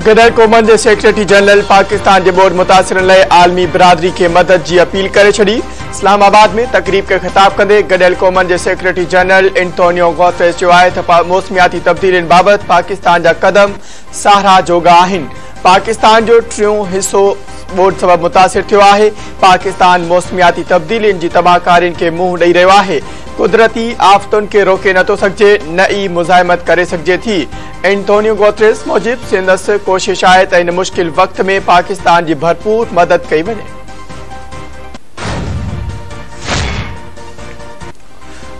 गदर कौमन जे secretary general Pakistan के board मुतासिरन लाइ आलमी बिरादरी के मदद की अपील करे छड़ी। इस्लामाबाद में तकरीब के खिताब कंदे गदर कौमन के सेक्रेटरी जनरल एंटोनियो गुतेरेस चयो आहे त मौसमियाती तब्दीलियुनि बाबत पाकिस्तान जा कदम साहरा जोगा आहिनि। पाकिस्तान जो टियों हिस्सो बोर्ड सबब मुतासिर थियो आहे। पाकिस्तान मौसमियाती तब्दीलियुनि जी तबाहकारियुनि के मुंह ॾेई रहियो आहे। कुदरती आफ़तुनि के रोके नथो सघिजे, न ई मुज़ाहिमत करे सघिजे थी। एंटोनियो गुतेरेस मूजिब संदसि कोशिश आहे त इन मुश्किल वक्त में पाकिस्तान की भरपूर मदद कई वञे।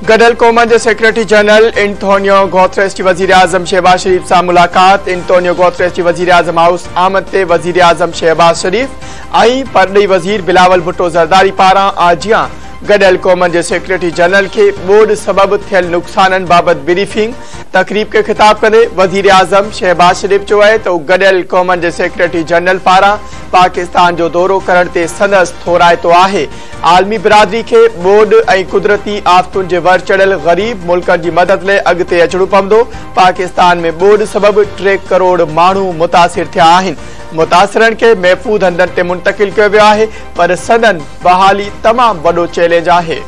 गदर कौमन के सेक्रेटरी जनरल एंटोनियो गुतेरेस की वजीर आजम शहबाज शरीफ से मुलाकात। एंटोनियो गुतेरेस की वजीर आजम हाउस आमद ते वजीर आजम शहबाज शरीफ ऐं परॾेही वजीर बिलावल भुट्टो ज़रदारी पारां आजियां गदर कौमन के सेक्रेटरी जनरल के बोर्ड सबब थियल नुकसानन बाबत ब्रीफिंग। तकरीब के खिताब कंदे वजीर आजम शहबाज शरीफ चयो आहे त गदर कौमन के सेक्रेटरी जनरल पारां पाकिस्तान जो दौरो करण ते संदसि थोराइतो आहे। आलमी बिरादरी के बोर्ड ऐं कुदरती आफ़तुनि जे वर चढ़ियल गरीब मुल्कनि जी मदद लाइ अॻिते अचणो पवंदो। पाकिस्तान में बोर्ड सबब 3 करोड़ माण्हू मुतासिर थिया आहिनि। मुतासिरनि के महफूज़ हंधनि ते मुंतकिल कयो वियो आहे, पर सदन बहाली तमाम वॾो चैलेंज आहे।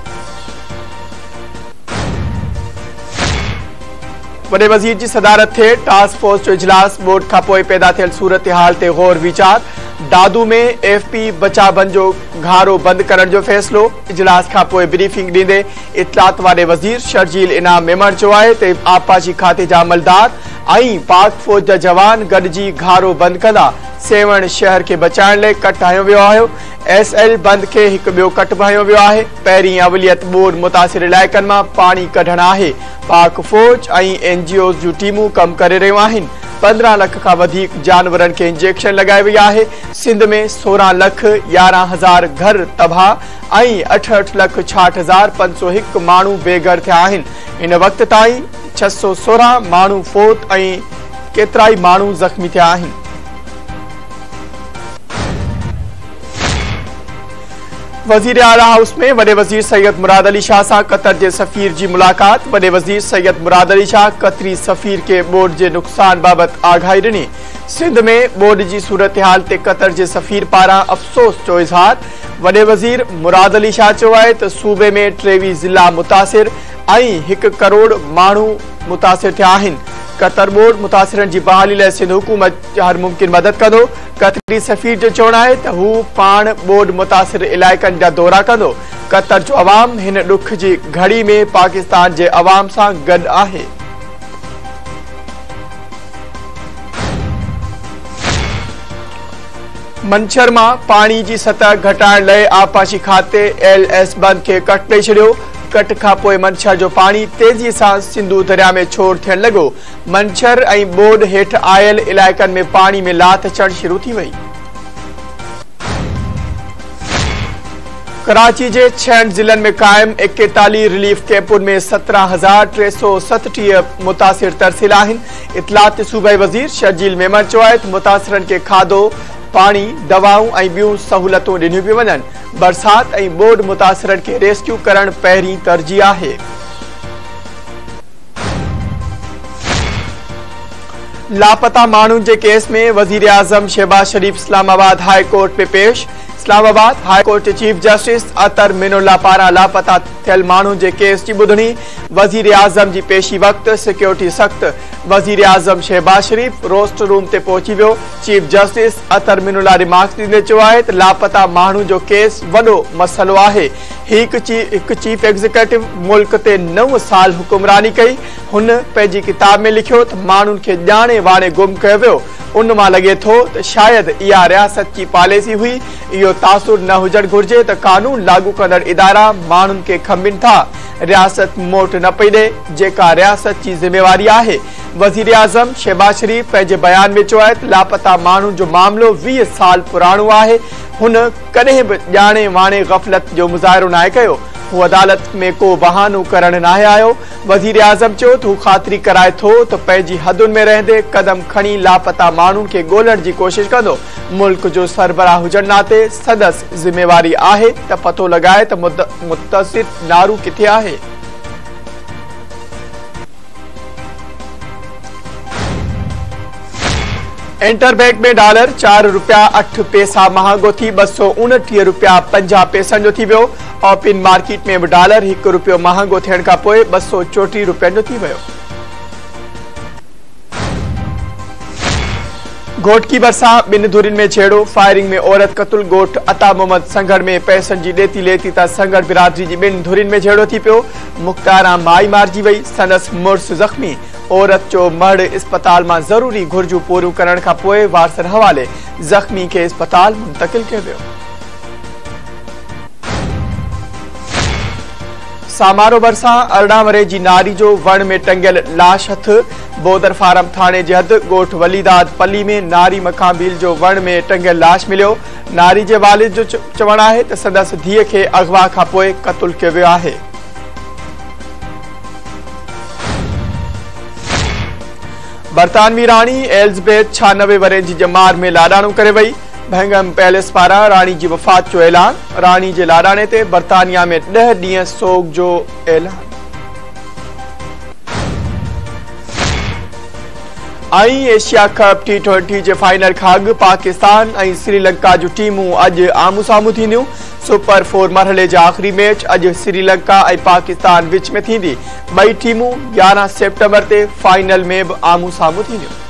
वॾे वज़ीर की सदारत थे टास्क फोर्स जो इजलास। बोर्ड का पोइ पैदा थियल सूरत हाल ते गौर वीचार। दादू में FP बचाबन जो घारो बंद करण जो फैसलो। इजलास का पोइ ब्रीफिंग ॾींदे इतलात वाले वज़ीर शर्जील इनाम मेमण चयो आहे त आबपाशी खाते जा अमलदार ऐं पाक फौज जा जवान गॾिजी घारो बंद कंदा। सेवण शहर के बचाइण लाइ कट हयो वियो आहे। SL बंद के हिकु ॿियो कट बि हयो वियो आहे। पहिरीं अवलियत बोर्ड मुतासिर इलाइक़नि मां पाणी कढणु आहे। पाक फौज ऐं NGOs जूं टीमूं कमु करे रहियूं आहिनि। 15 लाख का वधीक जानवरन के इंजेक्शन लगाई वही है। सिंध में 16 लाख 11,000 घर तबाह ऐं 68 लाख 66,501 माण्हू बेघर थिया आहिनि। इन वक्त ताईं 616 माण्हू फोत ऐं केतिराई माण्हू ज़ख्मी थिया आहिनि। वजीर आला हाउस में वडे वजीर सैयद मुराद अली शाह से कतर के सफ़ीर की मुलाकात। वडे वजीर सैयद मुराद अली शाह कतरी सफ़ीर के बोर्ड के नुकसान बाबत आगाही ॾिनी। सिंध में बोर्ड की सूरत हाल ते कतर के सफ़ीर पारां अफ़सोस जो इज़हार। वडे वजीर मुराद अली शाह चयो आहे त सूबे में 23 ज़िला मुतासिर ऐं 1 करोड़ माण्हू मुतासिर थिया आहिनि। कतर बोर्ड मुतासिरनि की बहाली लाइ सिंध हुकूमत हर मुमकिन मदद कंदो। कतरी सफ़ीर जो चवणु आहे त हू पाण बोर्ड मुतासिर इलाइक़नि जा दौरा कंदो। कतर जो अवाम हिन ॾुख जी घड़ी में पाकिस्तान के अवाम सां गॾु आहे। मंछर में पानी की सतह घटाइण लाइ आबपाशी खाते LS बंद के कट ॾेई छॾियो। कट खां पोइ मंछर जो पानी तेजी से सिंधु दरिया में छोड़ थियण लॻो। मंछर ऐं बोर्ड हेठ आयल इलाइक़नि में पानी में लाथ अचण शुरू थी वई। कराची के 6 ज़िलनि में कायम 41 रिलीफ कैंपुनि में 17,337 मुतासिर तरसिल आहिनि। इतलात सूबाई वजीर शर्जील मेमण चयो आहे त मुतासिरनि के खाधो, पानी, दवाऊं ऐं ॿियूं सहूलतूं ॾिनियूं पियूं वञनि। बरसात ऐं बोर्ड मुतासिरनि के रेस्क्यू करण पहिरीं तरजीह आहे। लापता माण्हुनि के केस में वजीर आजम शहबाज शरीफ इस्लामाबाद हाई कोर्ट में पेश। इस्लामाबाद हाई कोर्ट के चीफ जस्टिस अतर मिनुल्ला पारां लापता थियल माण्हुनि के केस की ॿुधणी। वजीर आजम की पेशी वक्त सिक्योरिटी सख्त। वजीर आजम शहबाज शरीफ रोस्ट रूम ते पहुची वियो। चीफ जस्टिस अतर मिनुल्ला रिमार्क्स ॾींदे चयो आहे त लापता माण्हू जो केस वॾो मसलो आहे। हिकु चीफ एग्जीक्यूटिव मुल्क ते 9 साल हुकुमरानी कई। हुन पंहिंजी किताब में लिखियो त माण्हुनि खे ॼाणे वाणे गुम कयो वियो। उन मां लगे थो त शायद इहा रियासत की पॉलिसी हुई। इहो तासुर न हुजण घुर्जे त कानून लागू कंदड़ इदारा माण्हुनि खे खंबिन था। रियासत मोट न पई ॾे, जेका रियासत की जिम्मेवारी आहे। वजीर आजम शहबाज शरीफ पंहिंजे बयान में चयो आहे त लापता माण्हुनि जो मामलो 20 साल पुराणो आहे। हुन कॾहिं बि ॼाणे वाणे गफ़लत जो मुज़ाहिरो नाहे कयो। हू अदालत में को बहानो करण नाहे आयो। वजीर आजम चयो त हू ख़ातिरी कराए थो त पंहिंजी हदुनि में रहंदे कदम खणी लापता माण्हुनि खे ॻोल्हण जी कोशिश कंदो। मुल्क जो सरबराह हुजण नाते संदसि ज़िम्मेवारी आहे त पतो लॻाए त मुतसिर नारू किथे आहे। इंटरबैंक में डॉलर 4 रुपया 8 पैसा महांगो थी 229 रुपया 50 पैसनि जो थी वियो। ओपन मार्केट में भी डॉलर 1 रुपयो महांगो थियण खां पोइ 234 रुपयनि जो थी वियो। घोट की बरसा बिन धुरिन में छेड़ो, फायरिंग में औरत कतुल। गोठ अता मोहम्मद संगड़ में पैसनि जी ॾेती लेती त संगड़ बिरादरी जी बिन धुरिन में छेड़ो थी पियो। मुख्तारा माई मारिजी वई, संदस मुड़स ज़ख्मी। औरत जो मर्द अस्पताल में जरूरी घुर्जू पूरियूं करण खां पोइ वारसर हवाले ज़ख्मी के अस्पताल मुंतकिल कयो वियो। सामारो भरिसां 18 वरे जी नारी जो वण में टंगियल लाश हथ। बोदर फारम थाने जे हद गोठ वलीदाद पल्ली में नारी मखांबील जो वण में टंगियल लाश मिलियो। नारी जे वालिद जो चवण आहे त संदसि धीअ खे अगवा खां पोइ क़त्ल कयो वियो आहे। बरतानवी राणी एलिज़ाबेथ 96 वरे जी जमार में लाडाणो करे वई। बहिंगम पैलेस पारां राणी जी वफ़ात जो ऐलान। राणी जे लाडाणे ते बरतानिया में 10 ॾींहं सोग जो ऐलान। एशिया कप T20 जे फाइनल खां अॻु पाकिस्तान ऐं श्रीलंका जूं टीमूं अॼु आम्हूं साम्हूं थींदियूं। सुपर 4 मरहले जा आख़िरी मैच अॼु श्रीलंका ऐं पाकिस्तान विच में थींदी। ॿई टीमूं 11 सेप्टेम्बर ते फाइनल में भी आम्हूं साम्हूं थींदियूं।